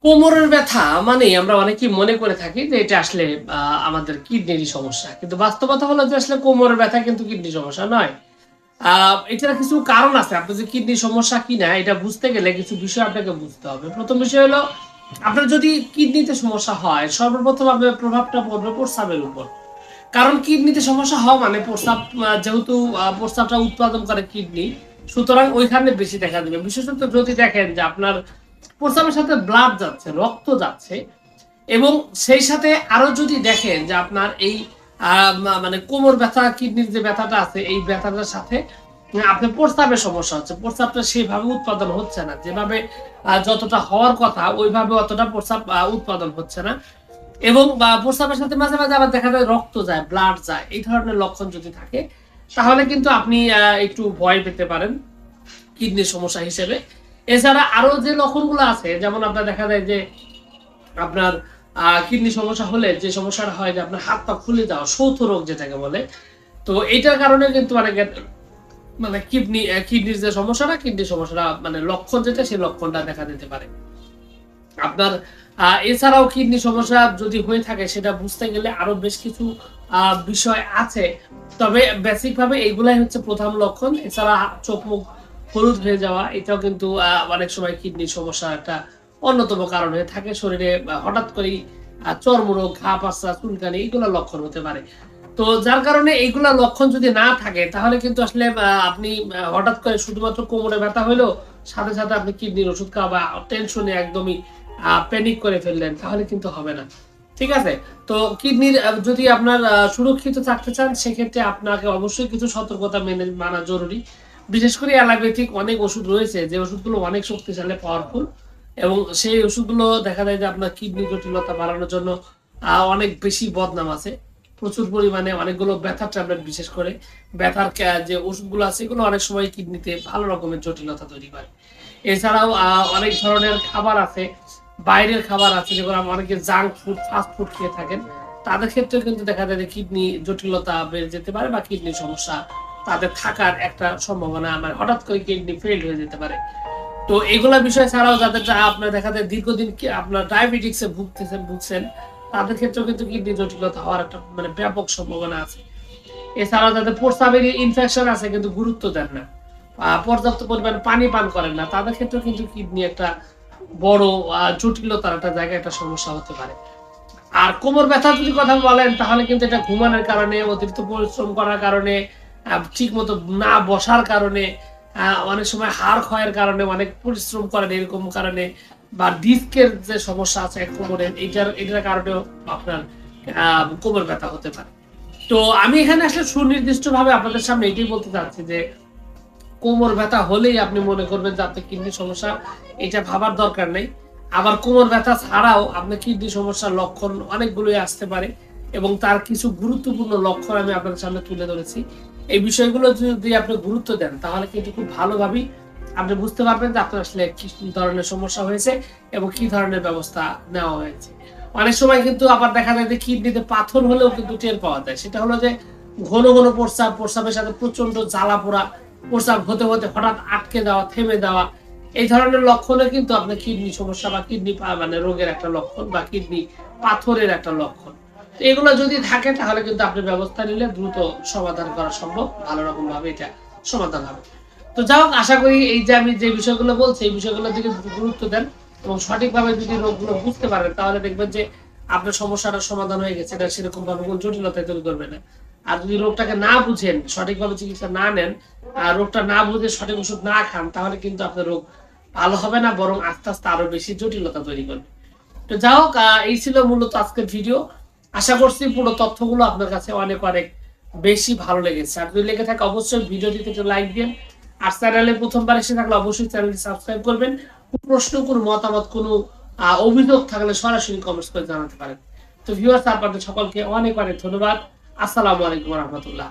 কোমরের ব্যথা মানে আমরা অনেকেই মনে করে থাকি যে এটা আসলে আমাদের কিডনিরই সমস্যা। কিন্তু বাস্তবতা হলো যে আসলে কোমরের ব্যথা কিন্তু কিডনির সমস্যা নয়। এটার কিছু কারণ আছে। আপনার যে কিডনির সমস্যা কিনা এটা বুঝতে গেলে কিছু বিষয় আপনাকে বুঝতে হবে। ১ম বিষয় হলো আপনার যদি কিডনিতে সমস্যা হয়, সর্বপ্রথম আপনার প্রভাবটা পড়বে প্রস্রাবের উপর। কারণ কিডনিতে সমস্যা হওয়া মানে প্রস্রাব যেহেতু প্রস্রাবটা উৎপাদন করে কিডনি, সুতরাং ওইখানে বেশি দেখা দিবে। বিশেষত যদি দেখেন যে আপনার প্রস্রাবের সাথে ব্লাড যাচ্ছে, রক্ত যাচ্ছে এবং সেই সাথে আরো যদি দেখেন যে আপনার এই মানে কোমর ব্যথা, কিডনির যে ব্যথাটা আছে এই ব্যথাটার সাথে আপনার প্রস্রাবের সমস্যা হচ্ছে। প্রস্রাবটা সেভাবে উৎপাদন হচ্ছে না। যেভাবে যতটা হওয়ার কথা ওইভাবে অতটা প্রস্রাব উৎপাদন হচ্ছে না। এবং প্রস্রাবের সাথে মাঝে, মাঝে আবার দেখা যায় রক্ত যায়, ব্লাড যায়। এই ধরনের লক্ষণ যদি থাকে তাহলে কিন্তু আপনি একটু ভয় পেতে পারেন কিডনির সমস্যা হিসেবে। এছাড়া আরো যে লক্ষণগুলো আছে যেমন আপনার দেখা যায় যে আপনার কিডনি সমস্যা হলে যে সমস্যাটা হয় যে আপনার হাত পা ফুলে যাওয়া, শৌথ রোগ যেটাকে বলে। তো এটার কারণে কিন্তু অনেকের মানে কিডনির যে সমস্যাটা, কিডনির সমস্যাটা মানে লক্ষণ যেটা সেই লক্ষণটা দেখা দিতে পারে। আপনার এছাড়াও কিডনি সমস্যা যদি হয়ে থাকে সেটা বুঝতে গেলে আরো বেশ কিছু বিষয় আছে। তবে বেসিক ভাবে এগুলাই হচ্ছে প্রধান লক্ষণ। এছাড়া চোখ মুখ হলুদ হয়ে যাওয়া এটাও কিন্তু অনেক সময় কিডনির সমস্যার একটা অন্যতম কারণ হয়ে থাকে। শরীরে হঠাৎ করেই চর্মরোগ, ঘা পাসরা, চুলকানি এগুলো লক্ষণ হতে পারে। তো যার কারণে এইগুলা লক্ষণ যদি না থাকে তাহলে কিন্তু আসলে আপনি হঠাৎ করে শুধুমাত্র কোমরে ব্যথা হইলো, সাথে, সাথে আপনি কিডনির ওষুধ খাওয়া বা টেনশনে একদমই প্যানিক করে ফেললেন তাহলে কিন্তু হবে না। ঠিক আছে? তো কিডনির যদি আপনার সুরক্ষিত থাকতে চান সেক্ষেত্রে আপনাকে অবশ্যই কিছু সতর্কতা মেনে মানা জরুরি। বিশেষ করে অ্যালোপ্যাথিক অনেক ওষুধ রয়েছে যে ওষুধগুলো অনেক শক্তিশালী, পাওয়ারফুল এবং সেই ওষুধগুলো দেখা যায় যে আপনার কিডনি জটিলতা বাড়ানোর জন্য অনেক বেশি বদনাম আছে। প্রচুর পরিমাণে অনেকগুলো ব্যথার ট্যাবলেট বিশেষ করে ব্যথার যে ওষুধগুলো আছে এগুলো অনেক সময় কিডনিতে ভালো রকমের জটিলতা তৈরি করে। এছাড়াও অনেক ধরনের খাবার আছে, বাইরের খাবার আছে যেগুলো অনেকে জাঙ্ক ফুড, ফাস্ট ফুড খেয়ে থাকেন। তাদের ক্ষেত্রেও কিন্তু দেখা যায় যে কিডনি জটিলতা বেড়ে যেতে পারে বা কিডনির সমস্যা তাদের থাকার একটা সম্ভাবনা মানে হঠাৎ করে কিডনি ফেইল হয়ে যেতে পারে। তো এগুলা বিষয় ছাড়াও যাদের আপনার দেখা যায় দীর্ঘদিন আপনার ডায়াবেটিকসে ভুগছেন তাদের ক্ষেত্রেও কিন্তু কিডনি জটিলতা হওয়ার একটা মানে ব্যাপক সম্ভাবনা আছে। এছাড়াও যাদের প্রস্রাবের ইনফেকশন আছে কিন্তু গুরুত্ব দেন না, পর্যাপ্ত পরিমাণে পানি পান করেন না, তাদের ক্ষেত্রেও কিন্তু কিডনি একটা বড় জটিলতার একটা জায়গায় একটা সমস্যা হতে পারে। আর কোমর ব্যথার যদি কথা বলেন তাহলে কিন্তু এটা ঘুমানোর কারণে, অতিরিক্ত পরিশ্রম করার কারণে, ঠিকমতো না বসার কারণে, অনেক সময় হাড় ক্ষয়ের কারণে, অনেক পরিশ্রম করেন এরকম কারণে বা ডিস্কের যে সমস্যা আছে কোমরের এটার কারণেও আপনার কোমর ব্যথা হতে পারে। তো আমি এখানে আসলে সুনির্দিষ্টভাবে আপনাদের সামনে এটাই বলতে চাচ্ছি যে কোমর ব্যথা হলেই আপনি মনে করবেন যে আপনার কিডনির সমস্যা, এটা ভাবার দরকার নেই। আবার কোমর ব্যথা ছাড়াও আপনার কিডনি সমস্যার লক্ষণ অনেকগুলোই আসতে পারে এবং তার কিছু গুরুত্বপূর্ণ লক্ষণ আমি আপনাদের সামনে তুলে ধরেছি। এই বিষয়গুলো যদি আপনি গুরুত্ব দেন তাহলে কিন্তু খুব ভালোভাবেই আপনি বুঝতে পারবেন যে আপনার আসলে কি ধরনের সমস্যা হয়েছে এবং কি ধরনের ব্যবস্থা নেওয়া হয়েছে। অনেক সময় কিন্তু আবার দেখা যায় যে কিডনিতে পাথর হলেও কিন্তু টের পাওয়া যায়। সেটা হলো যে ঘন, ঘন প্রস্রাব, প্রস্রাবের সাথে প্রচন্ড জ্বালা পোড়া, প্রস্রাব হতে, হতে হঠাৎ আটকে যাওয়া, থেমে যাওয়া। এই ধরনের লক্ষণে কিন্তু আপনার কিডনি সমস্যা বা কিডনি মানে রোগের একটা লক্ষণ বা কিডনি পাথরের একটা লক্ষণ। তো এগুলো যদি থাকে তাহলে কিন্তু আপনি ব্যবস্থা নিলে দ্রুত সমাধান করা সম্ভব। ভালো রকম ভাবে এটা সমাধান হবে। তো যাই হোক, আশা করি এই যে আমি যে বিষয়গুলো বলছি এই বিষয়গুলোর দিকে গুরুত্ব দেন এবং সঠিকভাবে যদি রোগগুলো বুঝতে পারেন তাহলে দেখবেন যে আপনার সমস্যাটার সমাধান হয়ে গেছে। এটা সেরকম ভাবে কোনো জটিলতায় তৈরি করবে না। আর যদি রোগটাকে না বুঝেন, সঠিকভাবে চিকিৎসা না নেন, আর রোগটা না বুঝে সঠিক ওষুধ না খান তাহলে কিন্তু আপনার রোগ ভালো হবে না, বরং আস্তে আস্তে আরো বেশি জটিলতা তৈরি করবে। তো যাই হোক, এই ছিল মূলত আজকের ভিডিও। আশা করছি পুরো তথ্যগুলো আপনার কাছে অনেক অনেক বেশি ভালো লেগেছে। আর যদি লেগে থাকে অবশ্যই ভিডিওটিতে একটু লাইক দিন। আর চ্যানেলে প্রথমবার এসে থাকলে অবশ্যই চ্যানেলটি সাবস্ক্রাইব করবেন। প্রশ্ন, কোনো মতামত, কোনো অভিযোগ থাকলে সরাসরি কমেন্টস করে জানাতে পারেন। তো ভিউয়ার্স, আপনাদের সকলকে অনেক অনেক ধন্যবাদ। আসসালামু আলাইকুম ওয়া রাহমাতুল্লাহ।